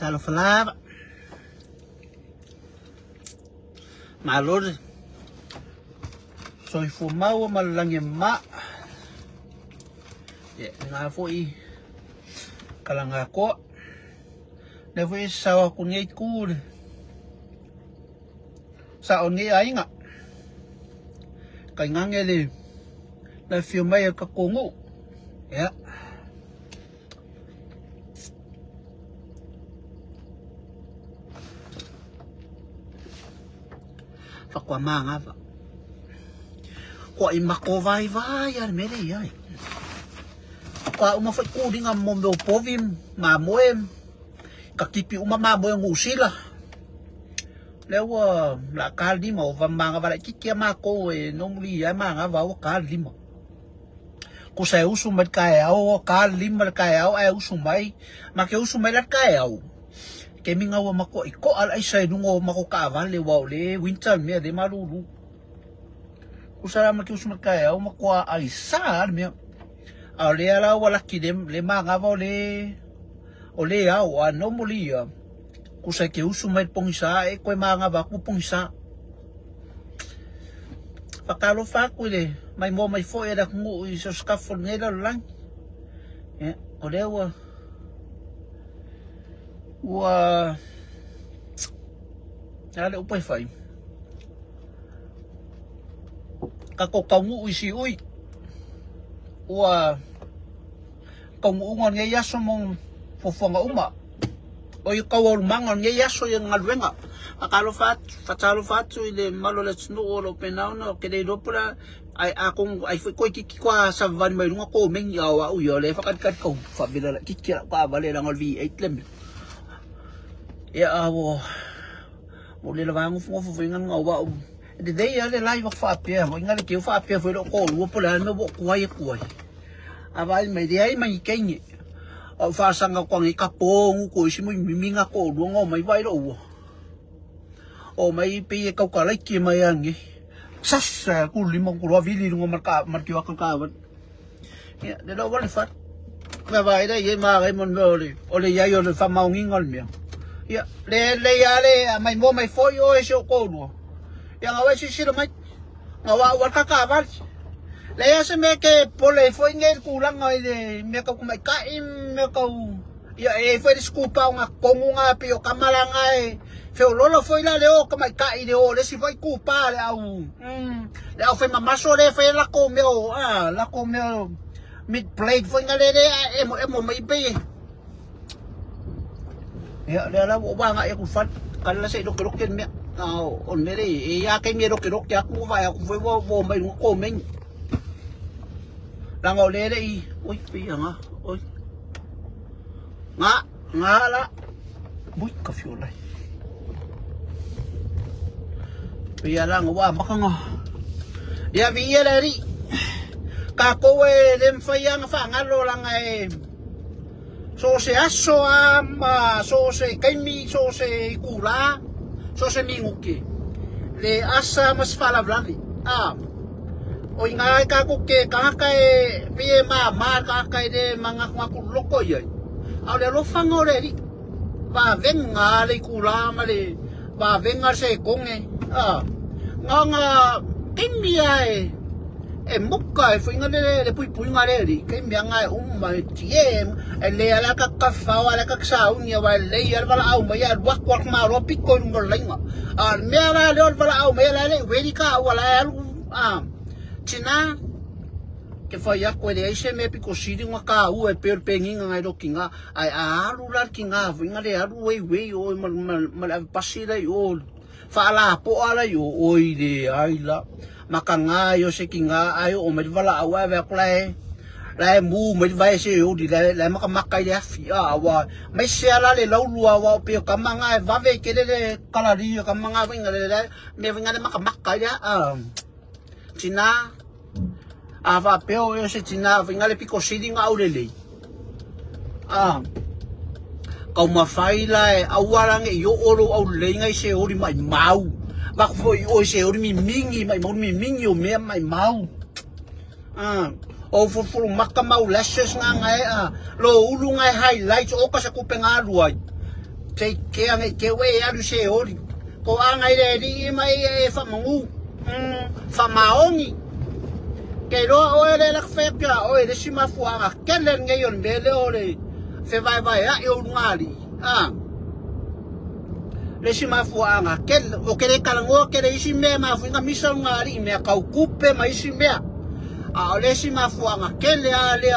Fatalo falava. Malor. So ifumau malangi ma. Nga foi kalanga ko. Na foi sawa kunyai kur. Sa ongi ai nga. Kai ngangeli. Na filmai ka kongo. Ya. Fakwa manga fa. Kwa imako vai ar mele ai. Kwa uma foi kudinga mondo povim ma moem. Kakipi uma ma moem ngusila. Lewa la kaldi mo va manga va kikia mako e nomuli ai manga va o kaldi mo. Ko sai usu met kai au kaldi mer kai au ai usu mai ma ke usu mai la kai au. Ke minga wa mako iko al ai sai dungo mako ka vale wa le winter me de malulu. Kusara ma ke usu met kai au mako ai sa me. Ale ala wala kidem le manga va ole au anomoli. Kusai ke usu mai pongisa e koe manga va ku pongisa. Fakalo fa ku le mai mo mai fo era ku i so skafol ngela lang. Ole wa ale upai fai. Kako kamu isi ui. Wa kamu ngon nge yaso mong fofonga uma. O yu kawal mangon nge yaso yung ngalwenga. Akalo fatalo fatu ile malo let's no olo penao no kede dopula ai akong ai foi kiki kwa sa van mai lunga ko meng yawa u yo le fakat ko fa bila kikira pa vale lang V8 lem. Ya awo mo le lawango fo ngan ngawa de dei ale lai wa fa pia mo ngali ke fa pia foi ko lu pula me bo kuai. Avai mai dei mai kengi. O fa sanga kwang ikapong ko si mo miminga ko lu ngo mai vai ro. O mai pe ka ka lai ki mai angi. Sas ku limong ku vili ngo marki wa ka wa. Ya de do wal fa. Ma vai dai ye ma ga mon ole. Ole ya yo le fa mau ngol mi. Ya le ya le mai mo mai foi o e so ko lu. Ya ngawe si silo mai. Ngawa wa ka wa. Le ya se me ke pole foi ngel kulang ngai de me ka ku mai ka im me ka ya e foi desculpa nga komu nga pio kamala ngai fe lolo foi la leo ka mai ka i de o le si foi culpa le au le au fe mamaso le fe la ko me o la ko me mid plate foi nga le emo mai pe ya le la o ba nga e ku fat kala se do kero ken me on mere e ya ke me do kero ya ku va ya ku foi bo mai ko men lang o le i oi pi nga oi nga la bui ka fiolai pia lang wa makanga ya vi la ri ka ko e dem fa yang fa ngalo lang ai so se aso ama so se kaimi so se kula so se minguki le asa mas fala blandi o inga ka ko ke ka kai pie ma ka kai de manga ku loko ye au le lo fango le ri va venga le kula ma le va venga se konge nga kimbia e mukka e finga le pui nga le ri kimbia nga ma tie le ala ka fa ala ka sa unya wa le yar bala au ma yar wak ma ro pikko ngol lenga me ala le bala au me ala le we ka wala China que foi a coisa esse me pico siri uma cau e per penginga ngai do kinga ai alu lar kinga vinga le alu we o mal pasira yo fala po ala yo oi de ai la makanga yo se kinga ai o me vala awa ve klai lai mu me vai se yo di lai makakai ya fi awa me se ala le lau lua wa pe kamanga va ve ke le kalari kamanga vinga le me vinga le makakai ya China ava peo yo se China vinga le pico siri nga aurele kau mafaila e awarang e yo oro au lenga se ori mai mau ba foi o se ori mi mingi mai o me mai mau o for maka mau lashes nga ngai lo ulu ngai highlights o ka sa kupenga ruai te ke ange ke we alu se ori ko anga ile ri mai e fa mangu fa maongi ke ro o ele la fe ka o ele sima fuanga kele ngeyon bele ole fe vai a eu ngali le sima fuanga kel o kele kalango kele isi me ma fuinga misa ngali me ka kupe ma isi me a le sima fuanga kele ale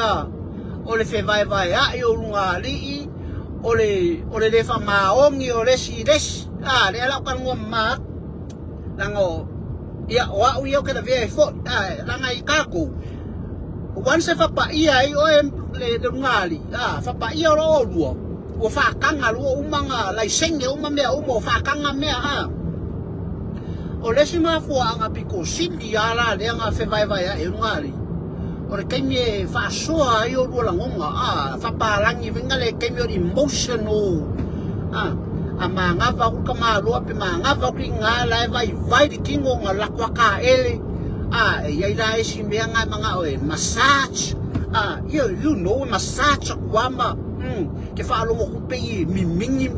o le fe vai a eu ngali ole le fa maongi o le si des le ala kan ngo ma lango ia wa u yo ke ve fo langa I kako once fa pa ia I o le de ngali fa pa ia ro luo o fa kanga luo umanga lai senge umame umo fa kanga me o le sima fo anga piko sindi ala le anga fe vai e ngali o le kemi fa soa I o luo langonga fa pa langi venga le kemi o emotional amanga va ku kama lo pe manga va ku ngala vai di kingo ngala kwa ka ele ya ida isi menga manga o massage you know massage kwamba ke fa lo mo ku pe mimingi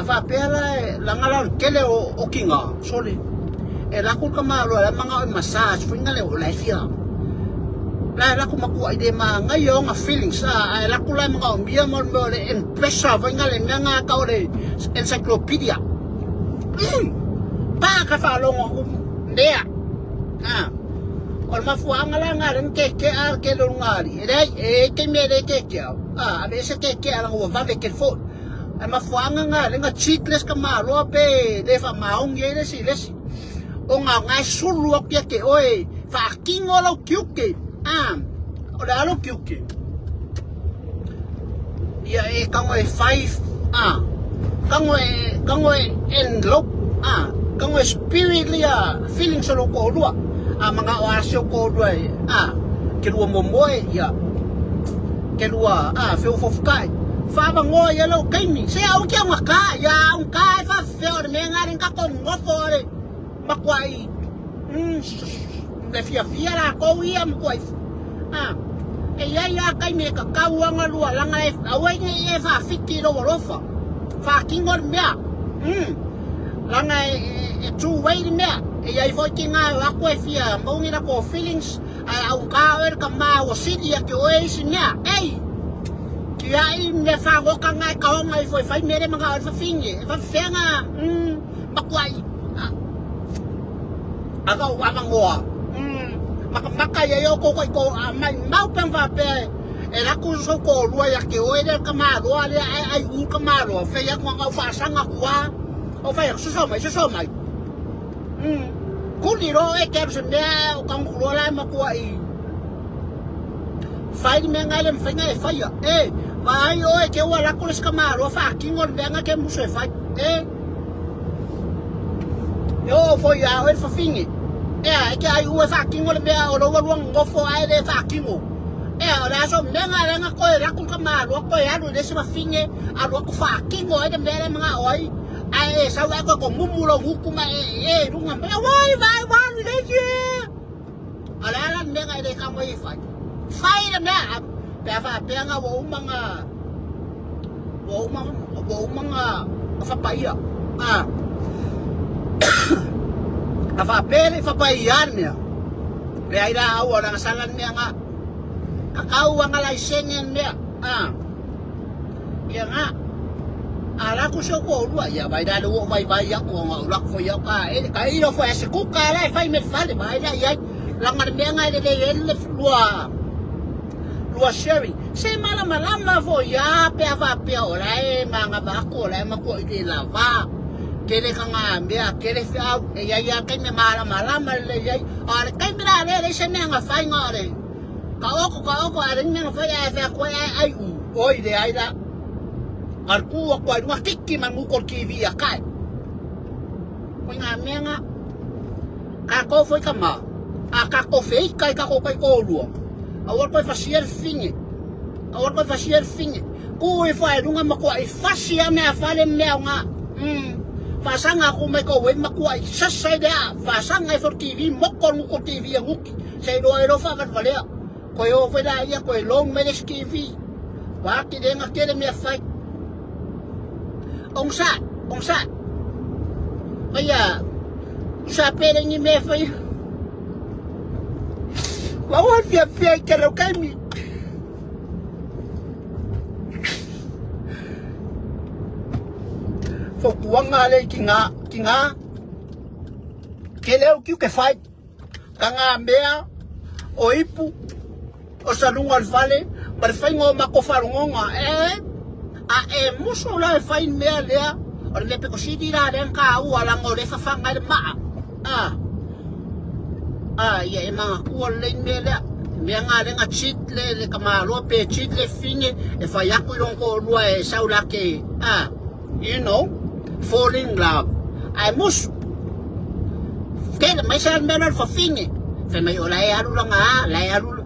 fa pela la ngala kele o kinga sorry e la ku kama lo la manga o massage fu ngale o la fia la ku maku ide manga yo nga feelings la ku la manga mbia mo le en pressure va ngale manga ka o le encyclopedia pa ka fa lo ngo ndea o ma fu angala ngale ke ke lo ngari ke me le ke a veces ke ala ngo va ve ke fo ma fu ngale nga cheatless ka ma lo pe de fa ma ong ye le si o nga sulu ke oi fa kingo lo kyuke ora alo kyuke ya kango 5 kango envelope kango spirit lia feeling solo ko lua mga oasio ko lua ke lua momoe ya ke lua feo fofkai fa bango ya lo kaimi se au ke ngaka ya un kai fa feo me ngari ka kon ngofore makwai le fia la ko ia mo e ya kai me ka kawanga lua langa awe e fa fiki lo rofa fa kingor mea langa e two way mea e ya fo kinga la ko fia mo ngira ko feelings au ka ver ka ma o sidia ke o e sinya ki ai me fa go ka ngai ka o mai foi fai mere manga fa finge fa fenga makwai aga ngoa maka ya yo ko mai mau pang va pe era ku so ko lua ya ke o ele ka ma lo ale ai u ka ma lo fe ya ngo fa sanga kwa o fa ya so mai ku ni ro e ke se me o ka ngo la ma kwa I fa me ngale me nga e fa ya vai o e ke wa la ku le ka ma lo fa ki ngo venga ke mu se fa yo fo ya o fa fingi ke ai u fa kingo le bea o lo luang ngo fo ai le fa kingo ora so menga ko ra ku ka ma lo ko ya lu de se finge a lo ku fa kingo de bele mga oi ai sa wa ko mumulo hukuma runga me vai le je ala la menga de ka mo I fa de me pe fa pe nga wo manga fa pa ia fa pele fa paian me le ai la o la salan me nga kakau nga lai sengen me ya nga ala ku so ko lu ya vai da lu vai ya ko nga lak fo ya ka I lo fo se ku ka la fa me fa le vai da ya la ngar me nga le le lua sharing se malama fo ya pe fa pe ora manga ba ko la ma ko I la va kele kanga mbea kele fa ya ke me malama le ya ar ke mira le se me nga fa ngore ka oko ar me nga fa ya fa ko ai oi de ai da ar ku ko ai ma kiki man mu ko ki via kai ko nga me nga ka ko foi kama ka ko fei kai ka ko lu a war ko fa sier finge ku e fa runga ma ko ai fa sia me fa le me nga fasanga ko me ko we makuai sasai da fasanga for TV mokon ko TV nguki sei do ero fa ka vale ko yo fe da ya ko long me TV Waki de nga kere me fight. Ong sa. Kaya sa pere ni me fight. Wawan pia kalau kami. Fokuang nga le kinga. Keleu kiu ke fight. Kanga mea o ipu o salunga vale mar fai ngo makofarunga muso la fai mea lea o le pe kosidi ra den ka u ala ngo le fanga ma ya ema u le mea me nga le nga chit le kamalo pe chit le fine e fai aku longo lua e saula ke you know fall in love ai muso kaya may siya meron for fine. Kaya may ulay aru lang lay aru.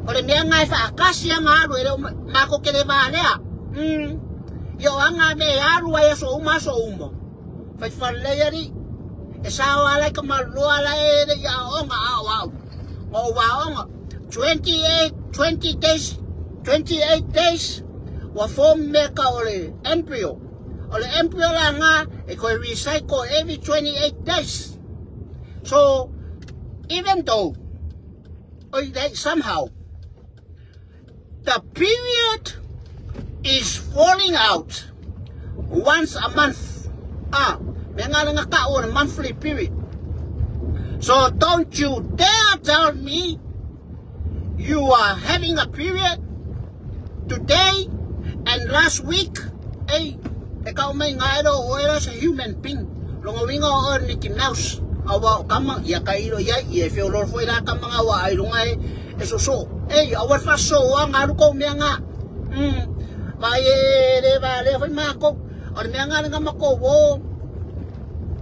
Ore niya nga fa akas yang aru, mako kele vale yo nga me aru ay so umo. Fai falle yari. Esa wala ka malua la ya nga 28 days wa form meka ole embryo. Ole embryo lang ko recycle every 28 days. So, even though, somehow, the period is falling out once a month. May nga lang a monthly period. So, don't you dare tell me you are having a period today and last week. Ikaw may nga sa human being. Lungawinga o Mickey Mouse. Awa kamang ya kairo ya fe olor foi ra kamang awa ai lungai eso so awar fa so ang aru ko me nga mai de vale foi mako or me nga nga mako wo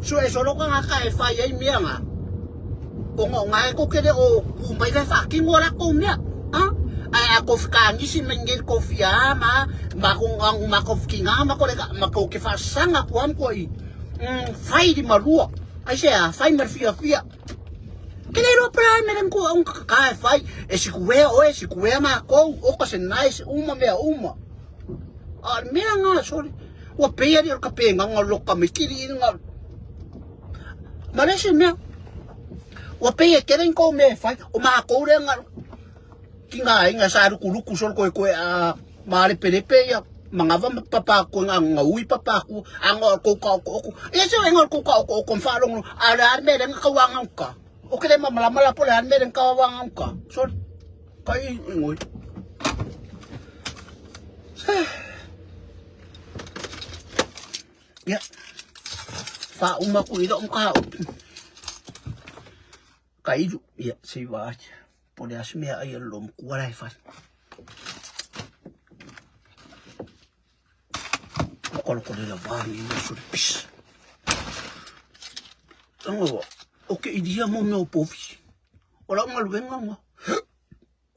so eso lo nga ka fa ye me nga o nga ko kede o kumbai la fa ki ngora ko me ai ako fkangi si mengel ko fia ma kung ang makof kinga mako ke fa sanga ko am ko fai di marua ai sea fai marfia kelero pra meren ko ang ka fai si kuwe ma ko o ka sen nice uma me nga sorry o peya di ka penga nga lokka mikiri nga malese me o peya keren ko me fai o ma ko re nga kinga sa kuluku sol ko mali penepe ya mangava papaku nga ui papaku ang ko yeso engol ko falong ala meren kawangan ka o kele mamala pola meren kawangan ka so kai ngoy ya fa ko ilo ka kai ya si va pole asme ay lom kuwalay fa ko de la bani no surpis tango oke idia mo me opofi ora mal venga mo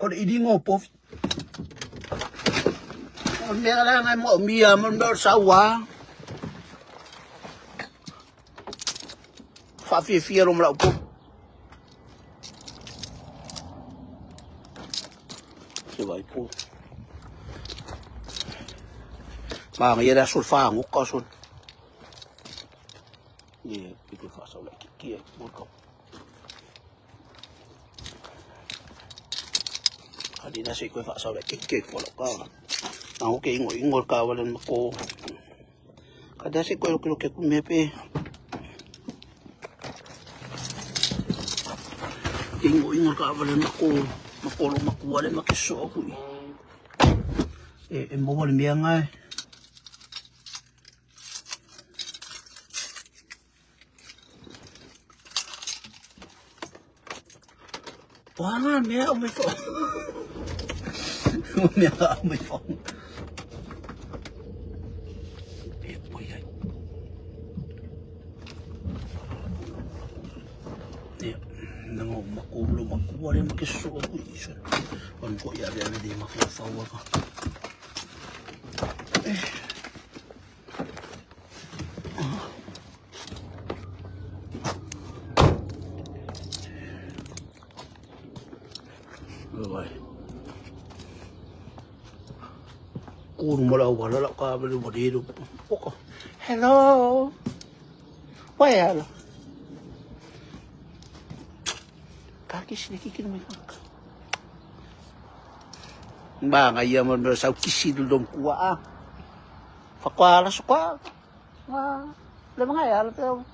ora idi ngo opofi on me ala na mo mia mo ndor sawa fa fi ro mla opofi se vai po mà người ta sụt pha ngục co sụt, gì cái pha sau lại kia một cốc, đi ra sẽ quay pha sau lại cái của nó co, nào cái ngồi cao lên mà cô, cái đó sẽ quay cái cũng mê pe, cái ngồi cao lên mà cô lên mà cái số của em mua lên miếng ngay. Wah, mẹ ông mới phỏng. Mẹ ông mới phỏng. Biết bôi vậy. Nè, nó ngồi mà cô luôn mà cô lên cái số của ý xuân. Còn cô nhà về đi mà cô phâu quá. Rồi ko mo la wala la ka mo dito. Poko. Hello. Well. Kakis ni kikin mo ka. Ba ngaya mo sa kisidul dong kuwa. Fakwala sukwa. Wa. Le mga ya pero.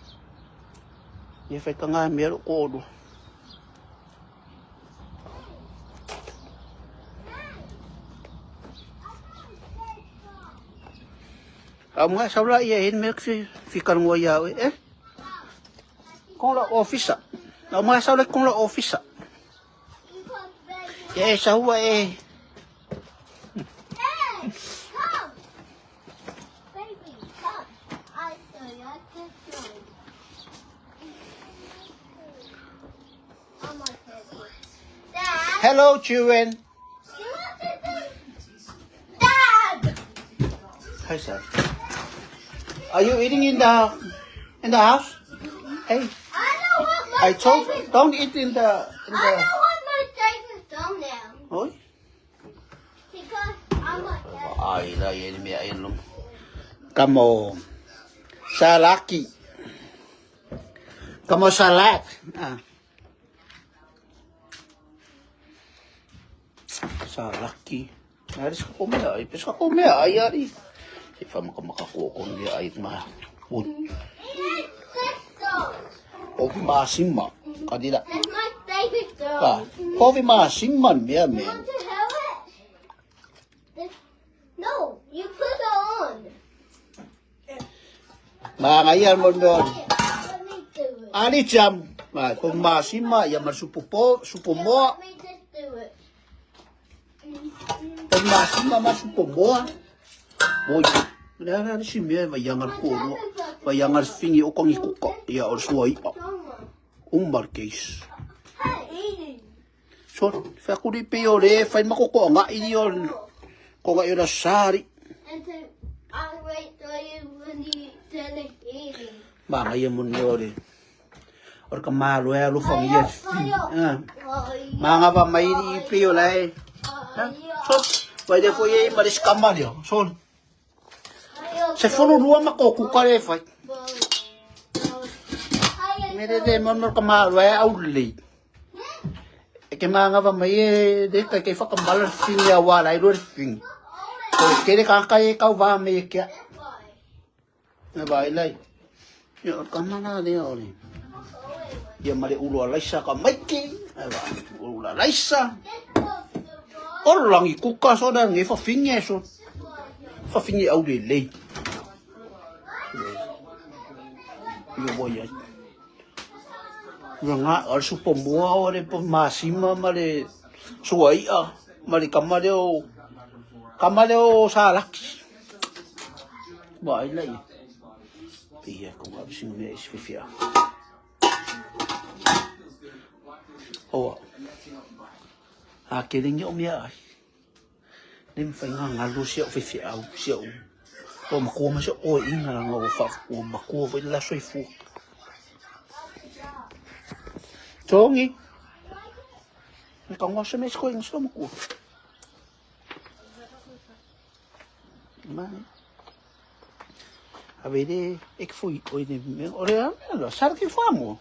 Ye fe ka nga mero ko do. Mga sabla yahin mek fikar mo yawe kung la office mga sabla kung la office sa huwa Hey, come! Baby, come. I saw you at the door. Oh my goodness. Dad! hello children You want to do... Dad! hi sir are you eating in the house hey I don't want my I told favorite... don't eat in the I don't want my favorite thumbnail. Oi Because I'm like that. ay la yen mi ay lum kamo salaki kamo salat salaki Aris ka kumaya ay pes ka kumaya ay ari si fa makakukon di ay ma o masimma kadila That's my favorite ka dog. kofi masimman me You men want to have it? No, you put it on. mangayan mo doon Let me do it. ani jam ma kung masimma ya marsupo mo Let me just do it. kung masimma marsupo mo boy Nara si me bayangar ko no bayangar fingi o kong ikuka ya or suway marquês Eating. so fa ko di peore fa makoko nga iyon ko nga yun sari And to I'll wait till you when you finish eating. ba ngayon mo yore or kamalo ya lu fang yes mga ba may ni peole so pwede ko ye maris kamal yo so se fono rua makoko kare fa mere de mon kamalo ya auli que mga ba may de kay fa kamal finya wala iro fing so kere ka kay ka ba may kya na ba ilay yo kamana de ori ya mare ulo alaisa ka maiki aba ulo alaisa orang ikuka so dan ngi fa finye so fa finye au de lei yo voy a nga ar su pomua ore po masima mare suai mare kamaleo salaki ba ilai pia ko ga sing me sfifia oh kidding yo mia nim fa nga lu sia fifia au sia o makoma sia o inga nga fa o makova la soi fu Tongi. Kan was mes ko in stom ko. Man. Avede ik fui oi de ore allora sar che famo.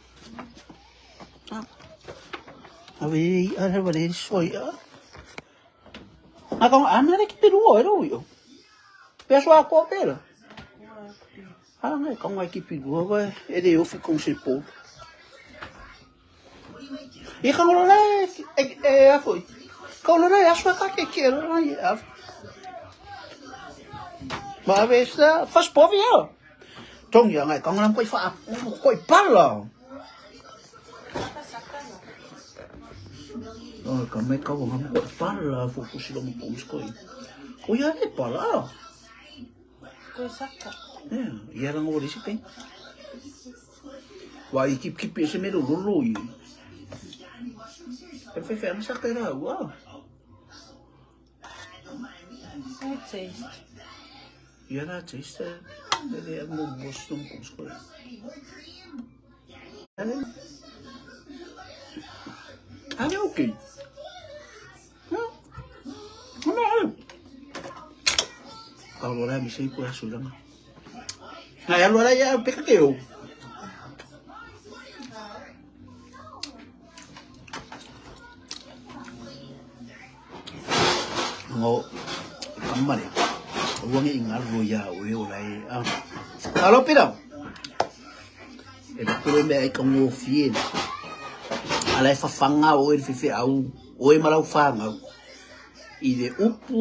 Avede ara vale soia. Agora amare que peru ero yo. Peso a copera. Não como é que peru vai, ele eu fico com sepul. E kalau lah, apa? Kalau lah, asal tak kekir lah ya. Mas faz povo ya. Trong yang ai, kalau nampai fa, koi pala. Oh, kami kau ngam koi pala, fokus dalam polis koi. Koi ada pala. Koi sakka. Ya, orang orang sih kan. Wah, ikip ese medo lulu ye. Foi fermo essa cara, uau. I taste. E era taste, ele é muito gosto com as coisas. Ali é ok. Não. Kalau orang bisa ikut sudah. Nah, yang luar ya PKKO. Ngô cắm mà này uống cái ngã rồi giờ uống lại alo biết đâu để tôi mẹ công ngô phiền alai fa fanga o ele fifi au o e malau fanga ile upu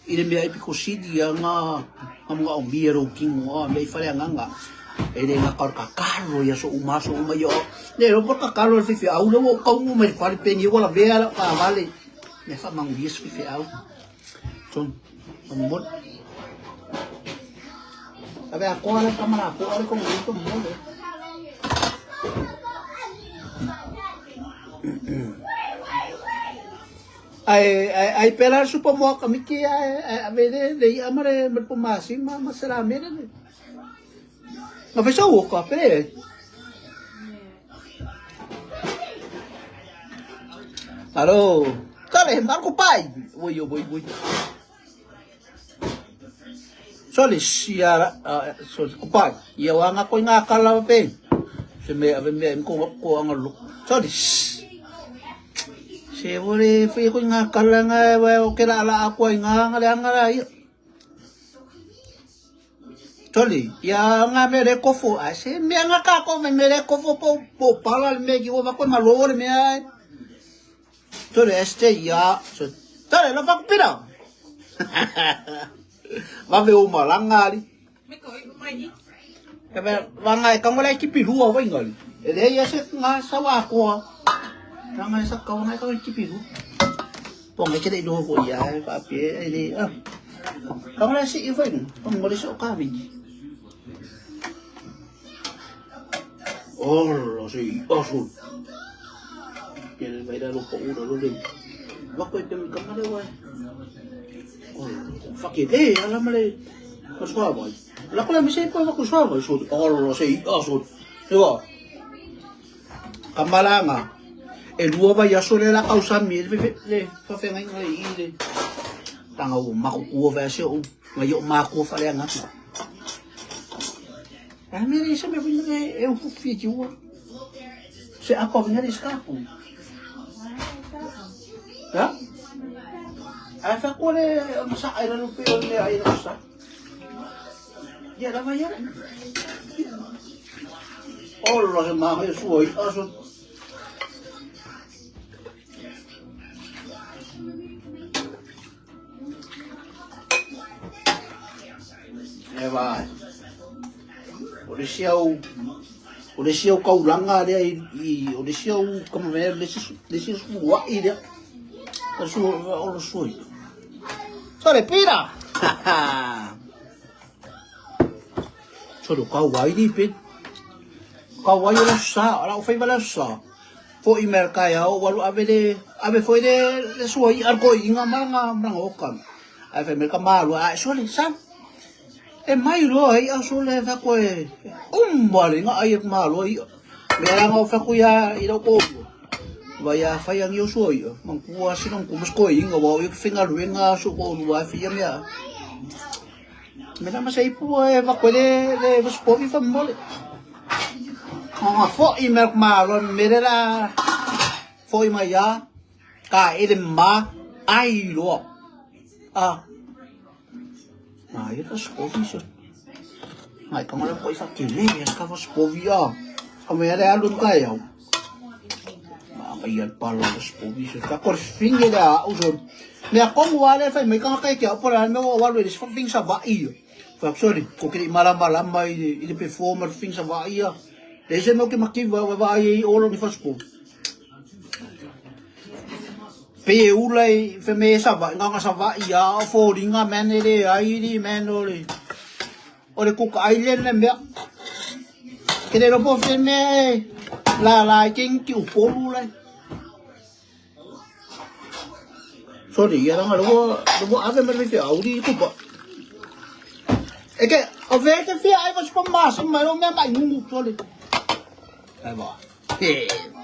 ile me ai picosidi nga nga o miro kingo me fale nga ele nga carro ya so uma yo ne ro por carro fifi au no como me fale peni wala vera pa vale me fa manguis fifi au son mot abe ako ala kamera ko ala ko ito mo ai pelar supo mo kami ki avere dei amare mal pomasi ma masalame na ma fez o ko pere alo kare marco pai voy soli sia so kupai ia wanga ko nga kala pe se me ave me ko angalo soli se vole fui ko nga kala nga o kera ala ako nga ngala ia soli ia nga me re kofo ase me nga ka ko me re kofo po pala me ki wo ko malore me ai soli este ia so tare la fak pira va về ôm mà lăng nga đi cái bé lăng ngày không có lấy chip rùa với người để đấy sẽ nga sao à qua lăng ngày sao câu này có chip rùa còn cái đấy đồ của nhà bà bé đi không lấy sĩ với không có lấy số cá gì oh gì rồi cái này phải là lúc cũ rồi luôn đi bắt cái chân cầm nó đây fakir alam malay kuswa la ko la misay pa kuswa boy so all say so diba kamalanga el duwa ya so la causa mi le fa fe ngai ngai ile tanga o makukuwa va se o ngayo mako fa le nga amiri se me vinre eu fufi jiwa se akovnya di skapu ha Asa ko le masa ay na lupi on le ay na sa. Ya la vaya. Oh lo que más es hoy, aso. Vai. O desceu kaulanga de o desceu como ver desceu wa ide. O suoi. Sole pira. Solo kawai di pin. Kawai lo sa, ala fai bala sa. Fo i merkaya o walu ave foi de suoi arko inga manga okam. Ave merka malu a sole sam. E mai lo ai a sole fa ko e. Bali nga ai malu ai. Mera nga fa ko ya ilo ko. Vaya fayang yo soy mangkuha sinong kumusko inga wa yung fingal winga so ko wa fiyam ya mena masay po ba kwele le bus po fa mole fo i merk malon merela fo i maya ka ma ai lo na ito spovi so ay kamala po isa kile ka spovi kamera alun kayo ayan pala los pobres ka por fin era uso me akong wala fa may kang kay kaya por ano wala is for things sa vai fa sorry ko kini malam may ili performer things sa vai dese no que makiva vai all ni faspo pe ulai fe me sa vai nga sa vai ya fo ringa menere ai di menore ore cook island le me kene ro po fe me la king ki upolu lai sorry ya nga lugo ave me fi audi ko ba eke ave te fi ai was pa mas ma lo me mai ngu sorry ai ba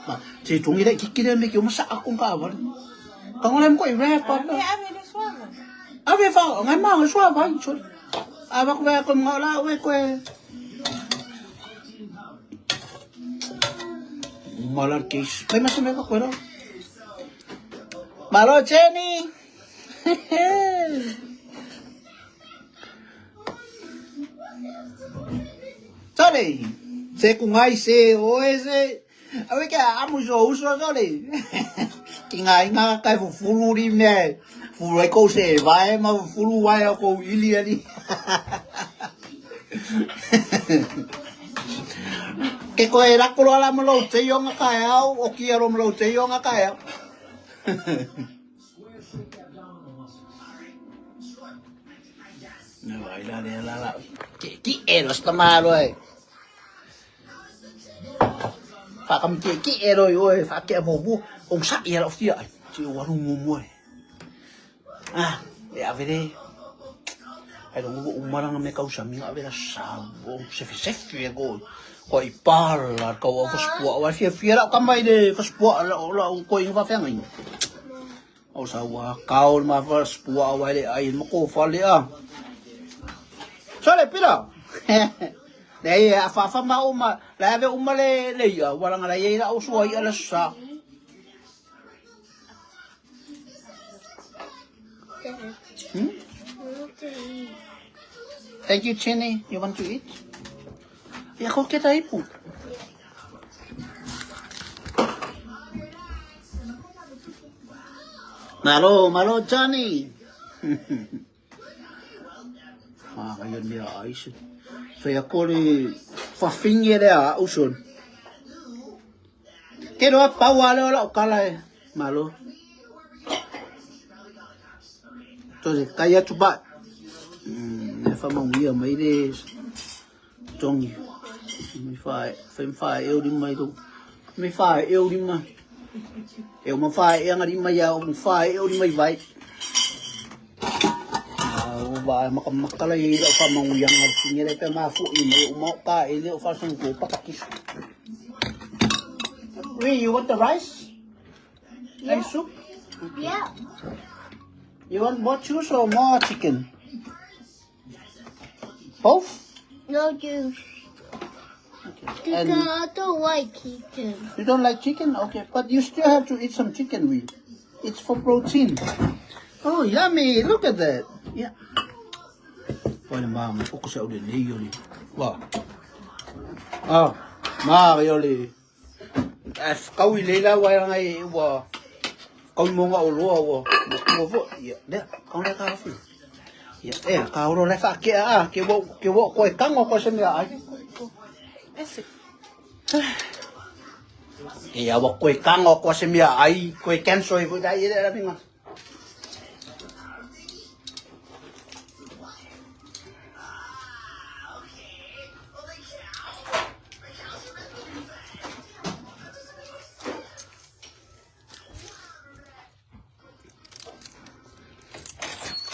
ma che tungi dai kikire me ki mo sa akong ka ba ka ngolem ko i rap pa ave ni swala ave về phòng ngày mai ngày xóa phải chút à bác về còn ngọ la về quê mà là cái phải mà xem bác quê đâu mà lo Jenny sao đây sẽ cùng ai sẽ ôi sẽ ấy cái ám rồi sao đây cái ngày nga cái phụ đi nè phụ lại câu sẽ vai mà phụ vai câu ý liền đi cái coi rắc lo làm lâu chơi yong cái áo ok rồi lâu chơi yong cái áo rồi là cái eros tama rồi phải cầm cái rồi ôi phải cái bố bu ông sắc gì đâu chứ chịu quá luôn mua à để về đi hay là một ông mà đang mấy câu sắm những về là sao ông sẽ phải xét phía cô coi ba là câu ông phải sport và phía là cầm bài đi phải sport là ông coi những pha phèn này ông sao quá cao mà phải sport vậy để ai mà cô phải đi à sao lại biết đâu đây pha mà ông mà lại về ông mà lấy ở vào là vậy là ông suy là sao Thank you, Chinny. You want to eat? Yeah, go get a apple. Malo, Johnny. Ngayon niya ayos. Kaya ko ni fa-finger niya usun. Kero pawalo la kala malo. Tôi kaya chuba. Fa mong yêu mấy đi trong gì mình phải yêu đi mấy đâu mình phải yêu đi mà yêu mà phải yêu đi mà giàu mình phải yêu đi mấy vậy và mà cầm cái này đâu fa mong yang như này phải mà phụ yêu mà cái liệu fa sang cổ bắt cái you want the rice and soup Yeah. you want more juice or more chicken both? No juice. Okay. Because And I don't like chicken. you don't like chicken? Okay, but you still have to eat some chicken with. It's for protein. Oh, yummy! Look at that. Yeah. Pwede ba ang focus sa ulit ni Yoli? Wow. Oh, ma Yoli. Kau ilela wa ngai wa. Kau mo nga ulo wa. Mo yeah. There. Kau na ka fi. Yeah, kau ro le fa ke wo ko kang ko se mi ai. Iya wo ko kang ko se mi ai ko ken so i dai ide ra pinga.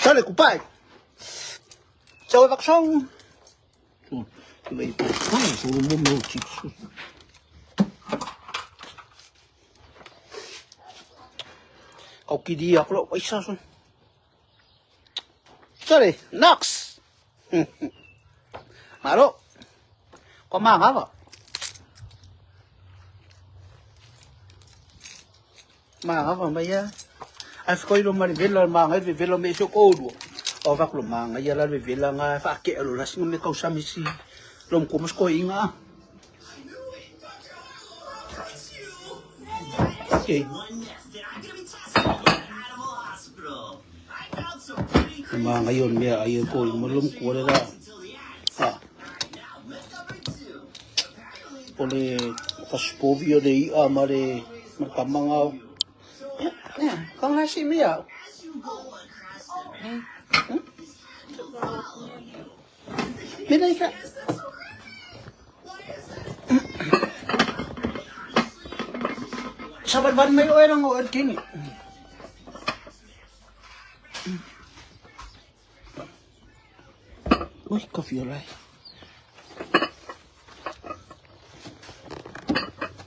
Sale kupai. Chào bác xong. Vậy số mồm đâu chị. Cậu kỳ đi học lộ ấy sao xong. Sorry, Knox. Mà lộ. Có mang hả vợ? Mang hả vợ bây giờ? Anh phải coi luôn mà viết là mang ấy viết là mấy số cô đủ. Ở vác lùm mang ấy là viết là ngay phải kẹo rồi là xin mấy câu xăm gì. Lùm cũng có ý ngã. Okay. Mà ngayon mẹ ayun ko malum ko na. Ah. Pole paspovio de amare magkamangaw. Kang hasi miya. Minay ka. Sabat ban may oil ang oil king. Uy, coffee alay.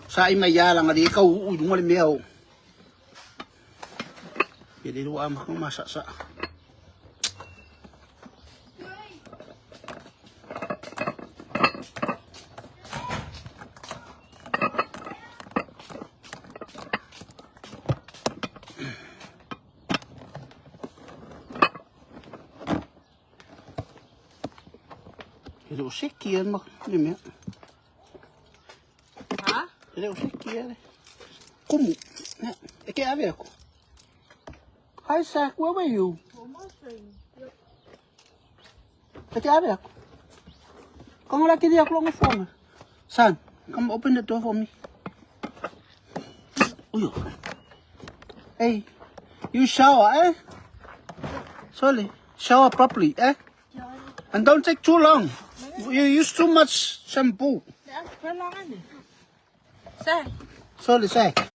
Sa imaya lang adi ikaw udung wali meaw. Pwede luwa makang masasa. o seki ma ni me. Ha? Ele o seki ele. Como? É que a ver com. Hi Zach, where were you? É que a ver com. Como lá que dia com o fome? Son, come open the door for me. Uy. Hey, you shower, eh? Sorry, shower properly, eh? And don't take too long. You use too much shampoo. Say. Sorry, Zach.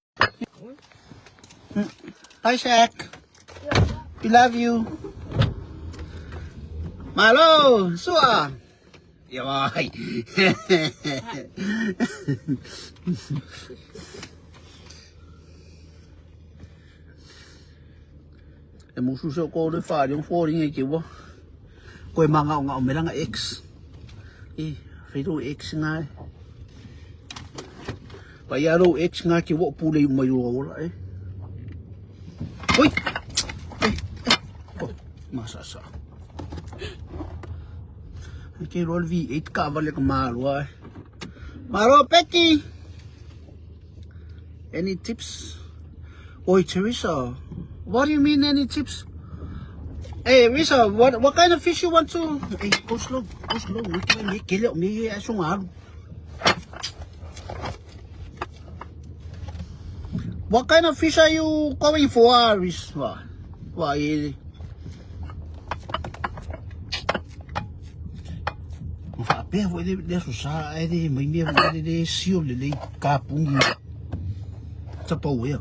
Hi, Zach. We love you. Malo, Sua. Yeah, boy. Em một số cô đối phá trong phố đi nghe kiểu vô quay mang ngạo ngạo mới đang X ý phải đồ X ngay bây giờ đồ X ngay kiểu bộ pu đi mày đồ lại ui mà sao cái roll V8 cả vào lại mà rồi Becky any tips? Oi Teresa, what do you mean any tips? Hey Teresa, what kind of fish you want to? Hey, go slow. Mấy cái liệu mấy xuống áo. What kind of fish are you going for, Aris? Why? Phải bé với để susah ai đi mình biết để siêu để đi capung gì. Sa pauwi ah.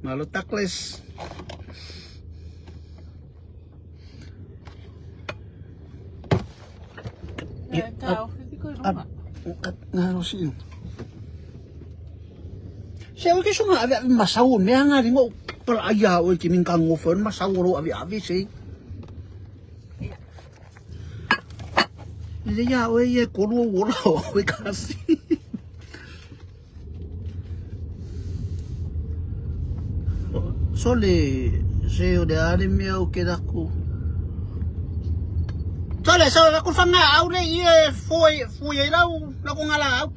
Malo takles. Ngaro siya. Siya wala siya nga masawon. May nga rin mo para ayaw ay kiming kang offer masaworo avi siya. Hindi ya ay kulo wala ay kasi. Sole seo de ari meu que da ku. Sole so ku fanga au le ye foi lau la ku ngala au.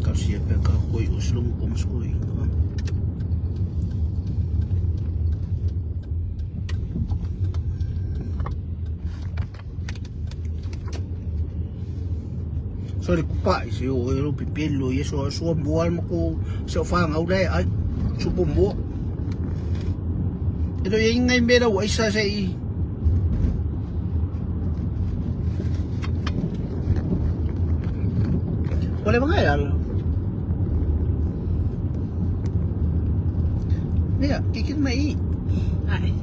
Kasi pe ka koi uslum kom skoi. Sorry ko pa, siyo ero pipilo, yeso so buwal mo ko sa fangaw dai ay supumbo. Ito yung ngay mera wa isa sa i. Wala ba nga yan? Niya, kikit mai. Ay.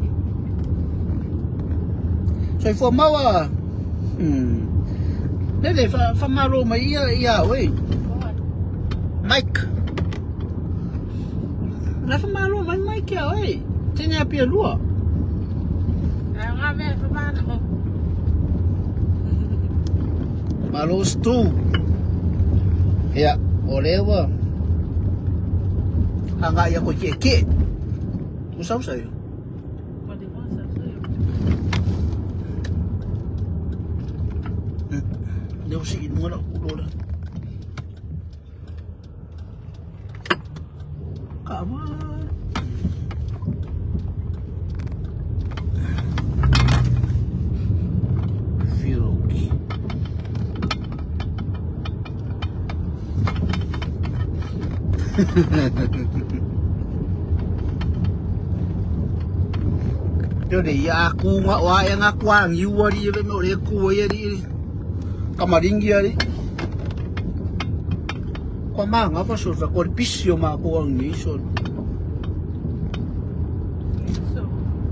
So for mawa. Nede fa maro mai ia we. Mike. Na fa maro mai Mike ya we. Tinha pia lua. Ay nga me pamano. Malos tu. Ya, olewa. Hanga ya ko keke. Usau sayo. Pwede mo sa sayo. Deu seguir mo na ulo na. Come on. Feel okay. Yo de ya ku nga wa ya nga kwang yu wa di le mo de ku ya di kamaringi ari. Kwa manga fa so fa korpisio ma ko ang ni so. So,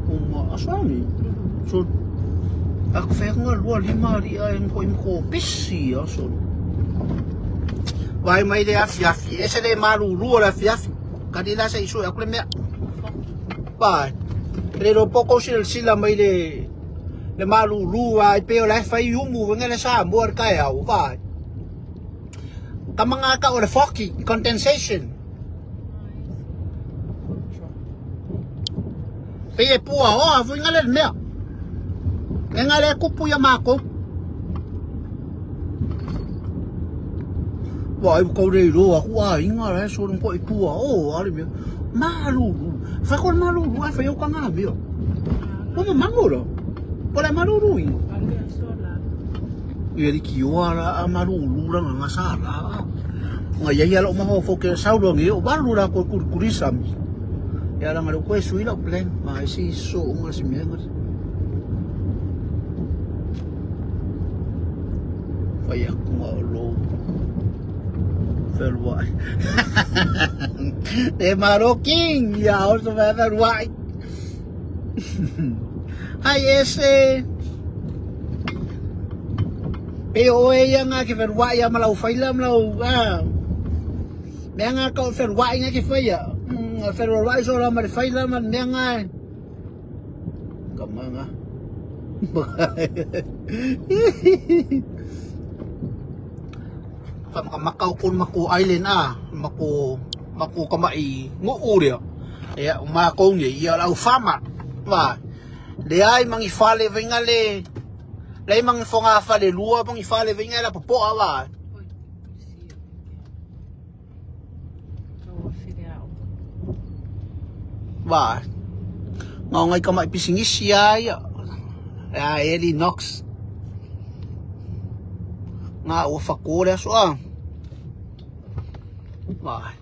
Uma aswami. So ak fer nga lo lima ri ay ko pisi so. Vai mai de afiafi, ese de maru lo la afiafi. Kadila sa iso akle me. Vai. Pero poco sila mai de le malulu ai pe le fai umu ngale sa mo ka ya u ba ka mga ka o le foki condensation pe e pua o fu ngale me ngale kupu ya mako wa ko re ro aku inga re so ko i pua o ari me malulu fa ko malulu fa yo ka nga bio como mangoro Pole maruru ingo. Alia sola. Ia ki ora a maruru ra nga sala. Nga ia lo maho fo ke saulo ngi o baru ra ko kurisam. Ya la ngalo ko suila plan ma si so nga si menga. Faya ko lo. Ferwai. De maroking ya o so ferwai. Hai ese Pero ella nga ke ferwa ya malau faila malau me nga ka ferwa nga ke faya ferwa so la mar faila man me nga kamanga makau kun maku island maku kamai nguuria ya mako ngi ya lau fama ba le ai mangi fale venga le mangi fonga fale lua mangi fale venga la popo awa ba ngai ka mai pisingi sia ya Eli Knox nga o fakore so ba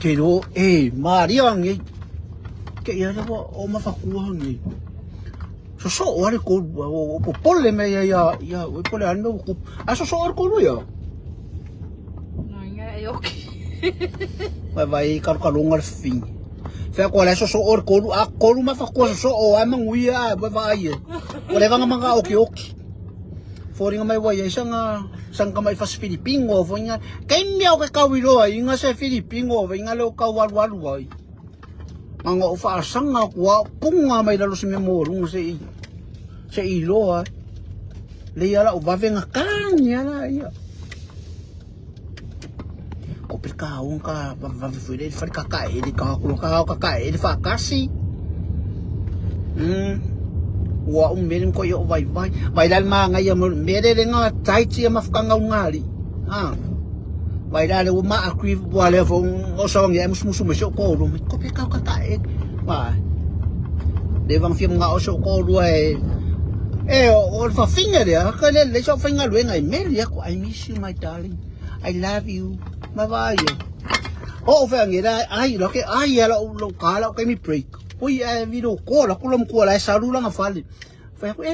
pero Maria ngi ke ia na o mafakuha ngi so ore ko pole me ya o pole ano ko aso so ore ko ya No nga yoki. vai kalungar fing fe ko la so ore ko a ko mafakuha so o amang uya vai ole vanga manga oki fori nga mai wa sang kamay fas Filipino fo nga kay miao ka kawilo ay nga sa Filipino vai nga lo kawalwalo ay mga ufaasang nga kuwa kung nga may lalo si memorong sa ilo liya la ubave nga kanya na iya kopil kaong ka bave fuide fa kakae di kakulo kakae di fa kasi wa melim ko yo vai dal mga ya mere nga taiti mafkanga ngali vai dale uma akri wale fo o sawang ya musu mesyo ko ro ko pe ka kakae ba de vang film nga o so ko ro o fa finger ya ka le so finger lo ngai mel ya ko I miss you my darling I love you bye bye o fa ngira ai lo ke ai ya lo kala ke mi break oi video ko la la salu la ngafali fa ko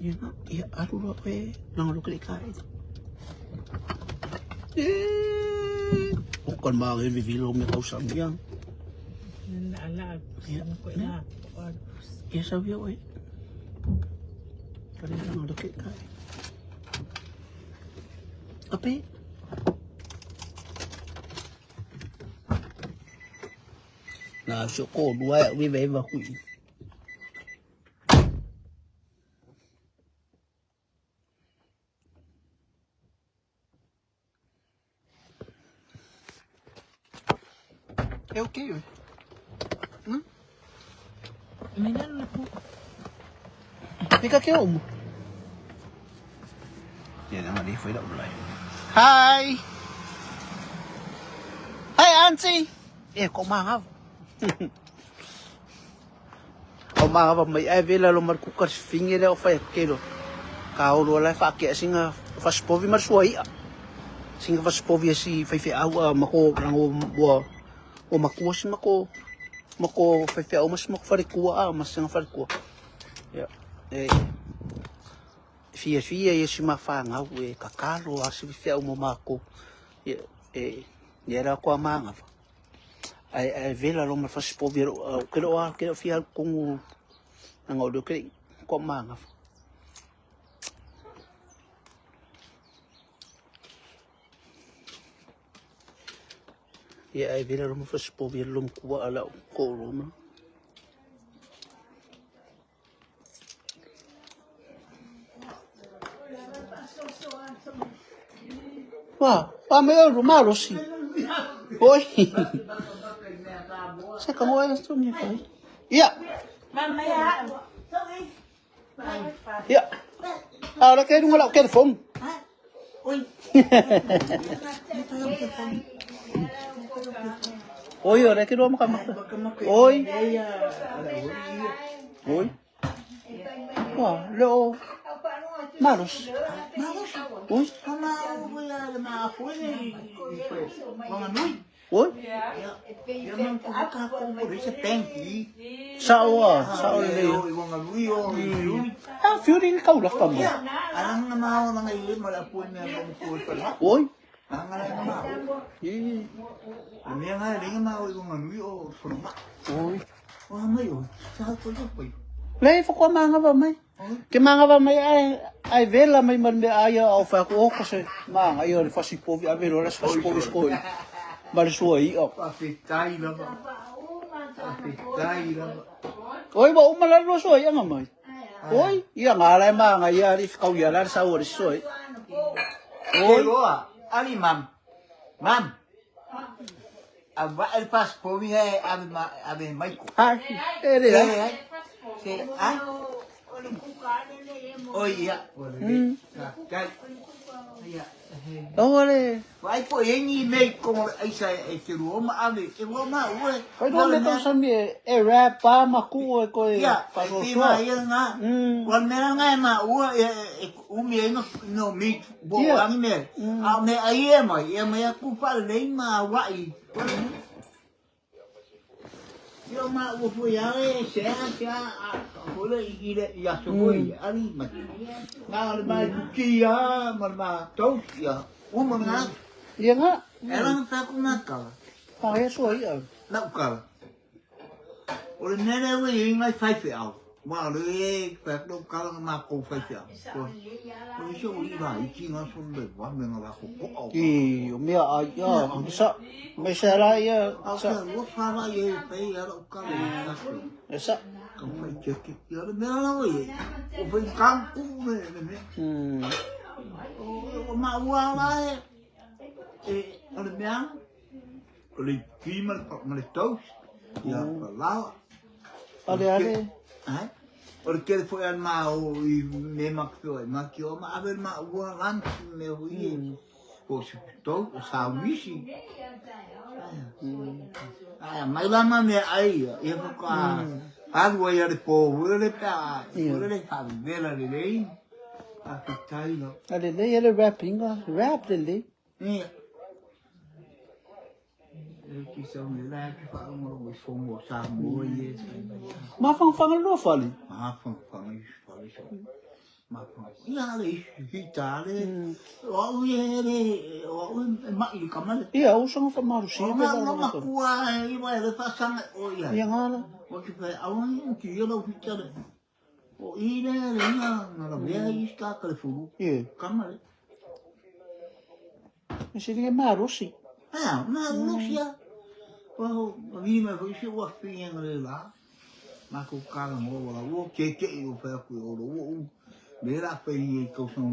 you know ya aru lo pe nang lo klik kai bukan bagay bibilo may kausap yan. Naalala. Ko na. Ya sabi ko Kali lang dokit ka. Kape. Na syukur dua we beba ku. É o que? Minan na po. Fica aqui, Omo. Yan naman, foi daw mulai. Hi! Hi, Auntie! Kumangap. Kumangap, may evila lumar kukar finger o fay kilo. Kaulo wala fa kaya singa faspovi marsuay. Singa faspovi si fay awa mako nang o makuha si mako fay mas mako farikuha mas nga farikuha. Yeah. Fia si mafanga kakalo asi fia mo mako. Era ko amanga. Ai vela lo ma faspovi kilo fia kung nang odo kri ko manga. Ai vela lo ma faspovi lum kuwa ala ko lum. Wah, meu rumah Rossi. Oi. Saya kamu yang tu ni kau. Iya. Iya. Ada kayak dulu ngelak telepon. Oi, ada kayak dulu makan. Oi. Oi. Wah, lo. Maros. Oi. Oi. Sao le. Ah, fiori ni kau dah kamu. Oi. Oi. Lei fo ko manga ba mai. Ke manga ba mai ai vela mai man me ai au fa ko ko se manga io le fasi povi a vero le fasi povi skoi. Maar zo hier. Oi, ba umala lo so ya ngamai. Oi, iya ngalai manga ya ri kau ya lar sa ori so. Oi, ali mam. Mam. Aba el pas povi hai ave maiko. Ha, ere la. Se ai. Oi ya. Kai. Ya. Ore. Vai po yengi me como aisa e te ruoma ave. E ruoma ue. Oi, no me tau sami e rap pa ma ku e ko e. Ya, e ma ia nga. Wan mera nga ma ua e umi e no mi bo ang me. A me ai e mai ku pa le ma wai. Yo ma ua pu ya e se a hola i le ya so boi ali ma. Nga le mai ki ya ma tau ya. Uma nga. Iya nga. Ela não tá com nada, cara. Pa ya so ya. Não, cara. O nene o e mai fai fiao. Ma le pe do kala ma ko fai fiao. O isso o iba i tinha so le wa me nga ko ko. Ki, o mea a ya, sa me sa la ya. Sa o fa ma ye pe ya o kala na ko. Sa. Ko fai che ya le me la o ye. O fai kan ku me. O ma wa la e o le mea. O le kima ma le tos. Ya, la. Ale. Ai? Porque foi al mau e me maquio, ma aver ma ua lanche me hui. Pois tô, sa wishi. Ai, mai la ma me ai, e ko ka. Algo ia de po, le pa, le pa vela le lei. A fitai no. Ale le ele rapping, rap le. Ni. Ki são lá que falam o som sa mo ye. Ma fang lo fali. Ma fang isso. Ma fang. Ia le hitale. O ye o ma i kamal. Iya, o song fa maru si. Ma kua i vai le pasang o ia. Iya ngala. O que vai aonde que eu não hitale. O ire le ia na la vea i sta ka le fu. Iya. Kamal. Si ni maru si. Ah, ma Lucia. Well, vi me foi se o finha lá. Mas o cara mo lá, o que o pé o me era feio que eu sou